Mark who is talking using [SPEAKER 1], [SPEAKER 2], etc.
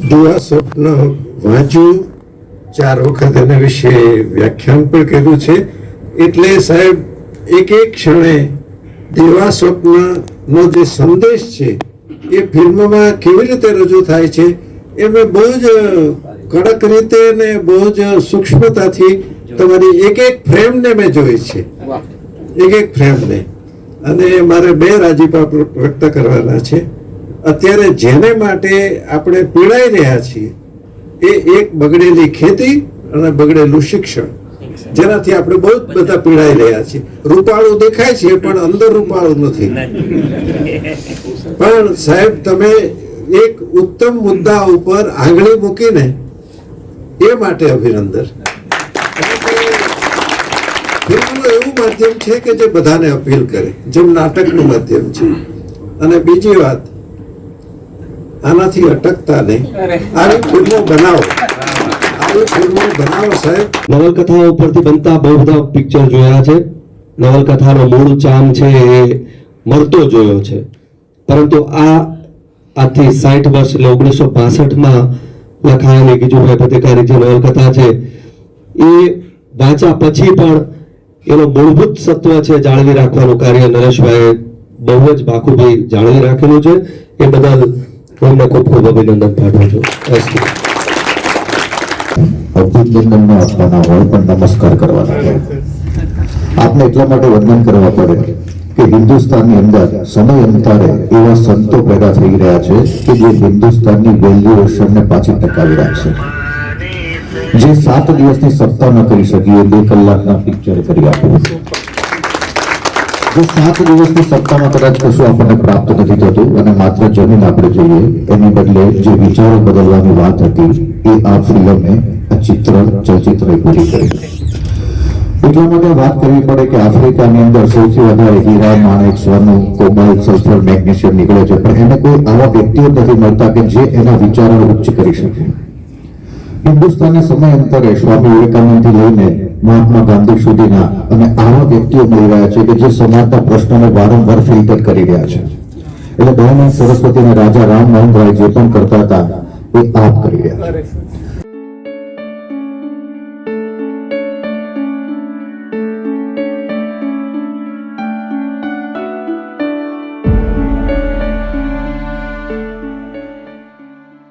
[SPEAKER 1] દિવા સ્વપ્ન વાંચ્યું, 4 વખત એના વિશે વ્યાખ્યાન પણ કર્યું છે. એટલે સાહેબ એક ક્ષણે દિવા સ્વપ્નનો જે સંદેશ છે એ ફિલ્મમાં કેવી રીતે રજૂ થાય છે એ મેં બહુ જ કડક રીતે ને બહુ જ સૂક્ષ્મતાથી તમારી એક ફ્રેમને મેં જોઈ છે, એક ફ્રેમને. અને મારે 2 રાજીપા વ્યક્ત કરવાના છે. અત્યારે જેને માટે આપણે પીડાઈ રહ્યા છીએ એ એક બગડેલી ખેતી અને બગડેલું શિક્ષણ, જેનાથી આપણે બહુ બધા પીડાઈ રહ્યા છીએ. રૂપાળું દેખાય છે પણ અંદર રૂપાળું નથી. પણ સાહેબ તમે એક ઉત્તમ મુદ્દા ઉપર આંગળી મૂકીને એ માટે અભિનંદન. ફિલ્મનું એવું માધ્યમ છે કે જે બધાને અપીલ કરે, જેમ નાટકનું માધ્યમ છે. અને બીજી વાત, આનાથી અટકતા નહીં, આવી ફિલ્મો બનાવો, આવી ફિલ્મો બનાવો સાહેબ.
[SPEAKER 2] નવલકથાઓ ઉપરથી બનતા બહુ બધા પિક્ચર જોયા છે. નવલકથાનો મૂળ ચામ છે એ મળતો જોયો છે. પરંતુ આજથી 60 વર્ષ એટલે 1965માં લખાયેલી ગીજુભાઈ પત્રિકાની જે નવલકથા છે એ વાંચ્યા પછી પણ એનો મૂળભૂત સત્વ છે જાળવી રાખવાનું કાર્ય નરેશભાઈએ બહુ જ બાખુબી જાળવી રાખેલું છે. એ બદલ હું ખૂબ ખૂબ અભિનંદન પાઠવું છું.
[SPEAKER 3] અભિનંદન આપવાના હોય પણ નમસ્કાર કરવાના હોય. આપને એટલા માટે વંદન કરવા પડે કે હિન્દુસ્તાનની અંદર સમયાંતરે એવા સંતો પેદા થઈ રહ્યા છે કે જે હિન્દુસ્તાનની વેલ્યુએશનને પાછી ટકાવી રાખશે. જે 7 દિવસની સપ્તાહ ન કરી શકીએ 2 કલાકના પિક્ચર કરી આપ્યું. જે 7 દિવસની સપ્તાહમાં કદાચ કશું આપણને પ્રાપ્ત નથી થતું અને માત્ર જમીન આપણે જોઈએ, એની બદલે જે વિચારો બદલવાની વાત હતી એ આ ફિલ્મે, આ ચલચિત્ર પૂરી કરી. એટલા માટે વાત કરવી પડે કે આફ્રિકાની અંદર સૌથી વધારે હીરા, માણેક, સોનું, કોબાલ્ટ, સલ્ફર, મેગ્નેશિયમ નીકળે છે, પણ એને કોઈ આવા વ્યક્તિઓ નથી મળતા કે જે એના વિચારો ઉચ્ચ કરી શકે. હિન્દુસ્તાનના સમયાંતરે સ્વામી વિવેકાનંદથી લઈને મહાત્મા ગાંધી સુધીના અને આવા વ્યક્તિઓ મળી રહ્યા છે કે જે સમાજના પ્રશ્નોને વારંવાર ફિલ્ટર કરી રહ્યા છે. એટલે દયાનંદ સરસ્વતી અને રાજા રામ મોહન રાય જે પણ કરતા હતા એ આપ કરી રહ્યા છે.